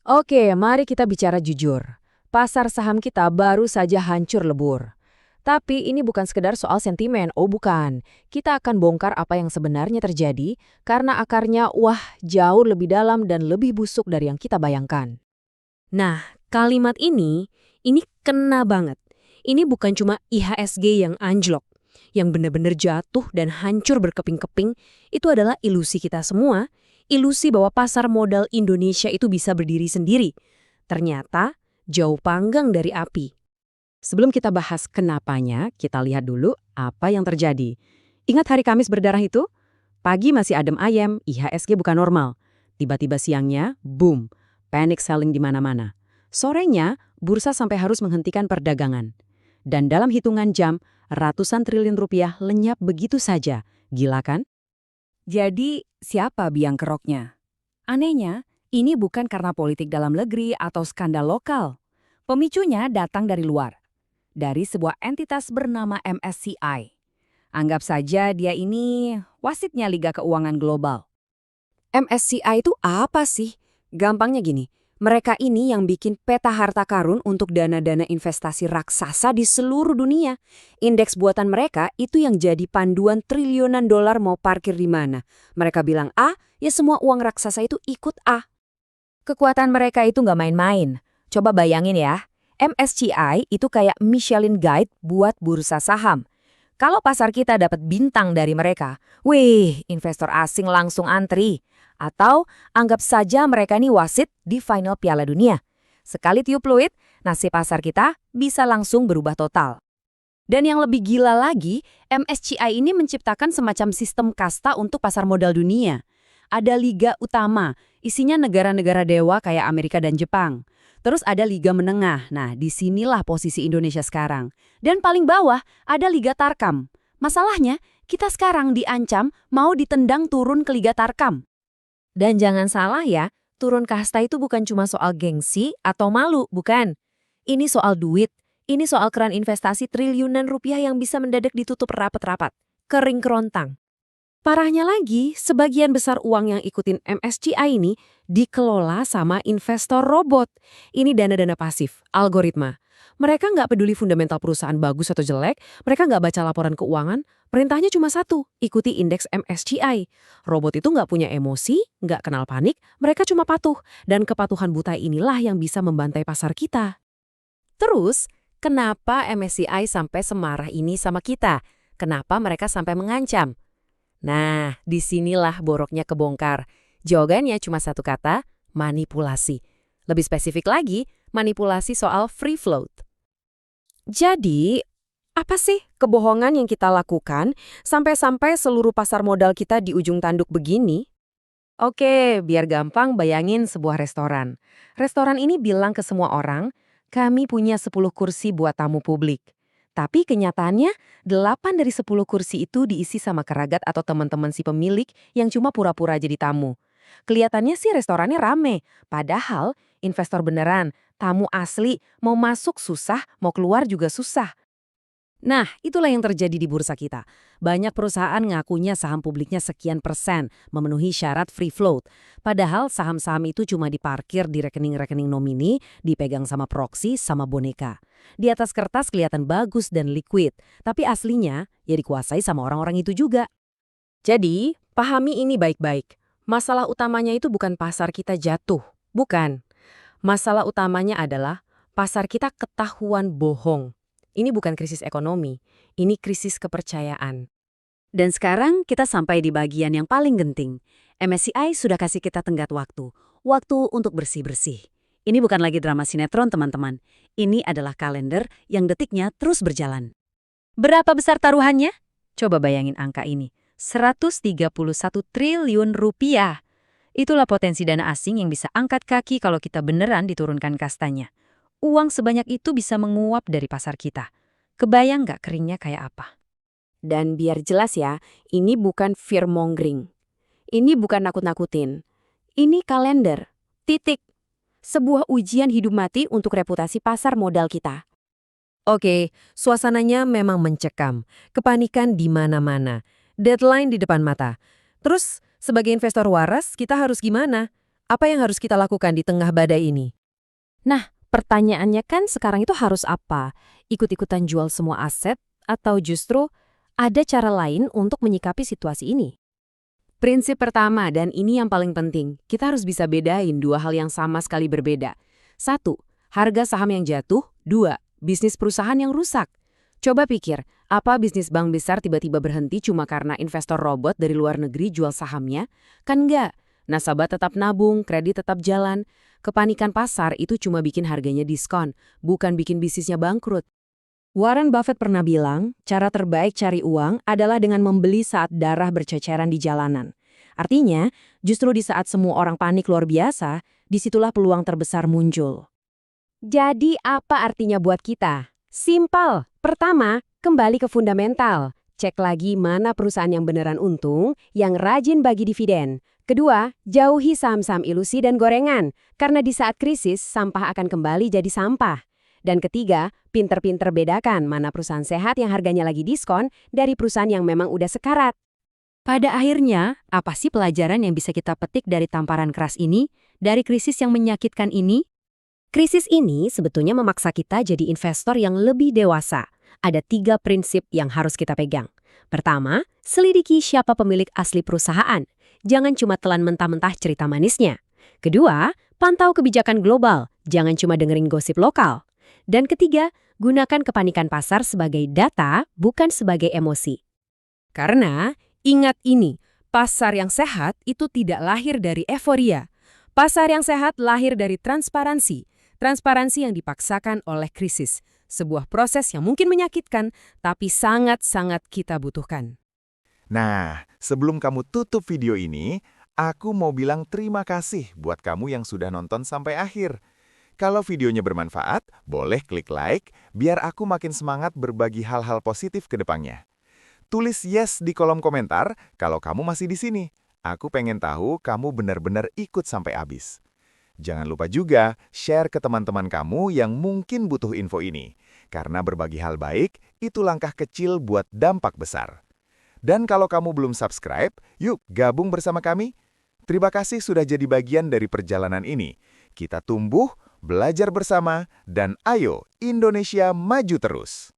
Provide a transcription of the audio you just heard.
Oke, mari kita bicara jujur. Pasar saham kita baru saja hancur lebur. Tapi ini bukan sekedar soal sentimen, oh bukan. Kita akan bongkar apa yang sebenarnya terjadi karena akarnya jauh lebih dalam dan lebih busuk dari yang kita bayangkan. Nah, kalimat ini kena banget. Ini bukan cuma IHSG yang anjlok, yang benar-benar jatuh dan hancur berkeping-keping. Itu adalah ilusi kita semua, ilusi bahwa pasar modal Indonesia itu bisa berdiri sendiri. Ternyata jauh panggang dari api. Sebelum kita bahas kenapanya, kita lihat dulu apa yang terjadi. Ingat hari Kamis berdarah itu? Pagi masih adem ayem, IHSG bukan normal. Tiba-tiba siangnya, boom, panic selling di mana-mana. Sorenya, bursa sampai harus menghentikan perdagangan. Dan dalam hitungan jam, ratusan triliun rupiah lenyap begitu saja. Gila kan? Jadi, siapa biang keroknya? Anehnya, ini bukan karena politik dalam negeri atau skandal lokal. Pemicunya datang dari luar, dari sebuah entitas bernama MSCI. Anggap saja dia ini wasitnya Liga Keuangan Global. MSCI itu apa sih? Gampangnya gini, mereka ini yang bikin peta harta karun untuk dana-dana investasi raksasa di seluruh dunia. Indeks buatan mereka itu yang jadi panduan triliunan dolar mau parkir di mana. Mereka bilang A, ya semua uang raksasa itu ikut A. Kekuatan mereka itu nggak main-main. Coba bayangin ya, MSCI itu kayak Michelin Guide buat bursa saham. Kalau pasar kita dapat bintang dari mereka, wih, investor asing langsung antri. Atau anggap saja mereka ini wasit di final Piala Dunia. Sekali tiup fluid, nasib pasar kita bisa langsung berubah total. Dan yang lebih gila lagi, MSCI ini menciptakan semacam sistem kasta untuk pasar modal dunia. Ada liga utama, isinya negara-negara dewa kayak Amerika dan Jepang. Terus ada liga menengah, nah disinilah posisi Indonesia sekarang. Dan paling bawah ada liga Tarkam. Masalahnya, kita sekarang diancam mau ditendang turun ke liga Tarkam. Dan jangan salah ya, turun kasta itu bukan cuma soal gengsi atau malu, bukan. Ini soal duit, ini soal keran investasi triliunan rupiah yang bisa mendadak ditutup rapat-rapat. Kering kerontang. Parahnya lagi, sebagian besar uang yang ikutin MSCI ini dikelola sama investor robot. Ini dana-dana pasif, algoritma. Mereka nggak peduli fundamental perusahaan bagus atau jelek, mereka nggak baca laporan keuangan, perintahnya cuma satu, ikuti indeks MSCI. Robot itu nggak punya emosi, nggak kenal panik, mereka cuma patuh. Dan kepatuhan buta inilah yang bisa membantai pasar kita. Terus, kenapa MSCI sampai semarah ini sama kita? Kenapa mereka sampai mengancam? Nah, disinilah boroknya kebongkar. Jawabannya cuma satu kata, manipulasi. Lebih spesifik lagi, manipulasi soal free float. Jadi, apa sih kebohongan yang kita lakukan sampai-sampai seluruh pasar modal kita di ujung tanduk begini? Oke, biar gampang bayangin sebuah restoran. Restoran ini bilang ke semua orang, kami punya 10 kursi buat tamu publik. Tapi kenyataannya, 8 dari 10 kursi itu diisi sama keragat atau teman-teman si pemilik yang cuma pura-pura jadi tamu. Kelihatannya sih restorannya rame, padahal investor beneran, tamu asli, mau masuk susah, mau keluar juga susah. Nah, itulah yang terjadi di bursa kita. Banyak perusahaan ngakunya saham publiknya sekian persen, memenuhi syarat free float. Padahal saham-saham itu cuma diparkir di rekening-rekening nomini, dipegang sama proksi, sama boneka. Di atas kertas kelihatan bagus dan liquid, tapi aslinya ya dikuasai sama orang-orang itu juga. Jadi, pahami ini baik-baik. Masalah utamanya itu bukan pasar kita jatuh, bukan. Masalah utamanya adalah pasar kita ketahuan bohong. Ini bukan krisis ekonomi, ini krisis kepercayaan. Dan sekarang kita sampai di bagian yang paling genting. MSCI sudah kasih kita tenggat waktu. Waktu untuk bersih-bersih. Ini bukan lagi drama sinetron, teman-teman. Ini adalah kalender yang detiknya terus berjalan. Berapa besar taruhannya? Coba bayangin angka ini. 131 triliun rupiah. Itulah potensi dana asing yang bisa angkat kaki kalau kita beneran diturunkan kastanya. Uang sebanyak itu bisa menguap dari pasar kita. Kebayang nggak keringnya kayak apa? Dan biar jelas ya, ini bukan fear-mongering. Ini bukan nakut-nakutin. Ini kalender. Titik. Sebuah ujian hidup mati untuk reputasi pasar modal kita. Oke, suasananya memang mencekam. Kepanikan di mana-mana. Deadline di depan mata. Terus, sebagai investor waras, kita harus gimana? Apa yang harus kita lakukan di tengah badai ini? Nah, pertanyaannya kan sekarang itu harus apa? Ikut-ikutan jual semua aset atau justru ada cara lain untuk menyikapi situasi ini? Prinsip pertama, dan ini yang paling penting, kita harus bisa bedain dua hal yang sama sekali berbeda. 1. Harga saham yang jatuh. 2. Bisnis perusahaan yang rusak. Coba pikir, apa bisnis bank besar tiba-tiba berhenti cuma karena investor robot dari luar negeri jual sahamnya? Kan enggak. Nasabah tetap nabung, kredit tetap jalan. Kepanikan pasar itu cuma bikin harganya diskon, bukan bikin bisnisnya bangkrut. Warren Buffett pernah bilang, cara terbaik cari uang adalah dengan membeli saat darah berceceran di jalanan. Artinya, justru di saat semua orang panik luar biasa, disitulah peluang terbesar muncul. Jadi apa artinya buat kita? Simpel. Pertama, kembali ke fundamental. Cek lagi mana perusahaan yang beneran untung, yang rajin bagi dividen. Kedua, jauhi saham-saham ilusi dan gorengan, karena di saat krisis, sampah akan kembali jadi sampah. Dan ketiga, pinter-pinter bedakan mana perusahaan sehat yang harganya lagi diskon dari perusahaan yang memang udah sekarat. Pada akhirnya, apa sih pelajaran yang bisa kita petik dari tamparan keras ini, dari krisis yang menyakitkan ini? Krisis ini sebetulnya memaksa kita jadi investor yang lebih dewasa. Ada 3 prinsip yang harus kita pegang. Pertama, selidiki siapa pemilik asli perusahaan. Jangan cuma telan mentah-mentah cerita manisnya. Kedua, pantau kebijakan global. Jangan cuma dengerin gosip lokal. Dan ketiga, gunakan kepanikan pasar sebagai data, bukan sebagai emosi. Karena, ingat ini, pasar yang sehat itu tidak lahir dari euforia. Pasar yang sehat lahir dari transparansi. Transparansi yang dipaksakan oleh krisis. Sebuah proses yang mungkin menyakitkan, tapi sangat-sangat kita butuhkan. Nah, sebelum kamu tutup video ini, aku mau bilang terima kasih buat kamu yang sudah nonton sampai akhir. Kalau videonya bermanfaat, boleh klik like, biar aku makin semangat berbagi hal-hal positif ke depannya. Tulis yes di kolom komentar kalau kamu masih di sini. Aku pengen tahu kamu benar-benar ikut sampai habis. Jangan lupa juga share ke teman-teman kamu yang mungkin butuh info ini. Karena berbagi hal baik, itu langkah kecil buat dampak besar. Dan kalau kamu belum subscribe, yuk gabung bersama kami. Terima kasih sudah jadi bagian dari perjalanan ini. Kita tumbuh, belajar bersama, dan ayo Indonesia maju terus.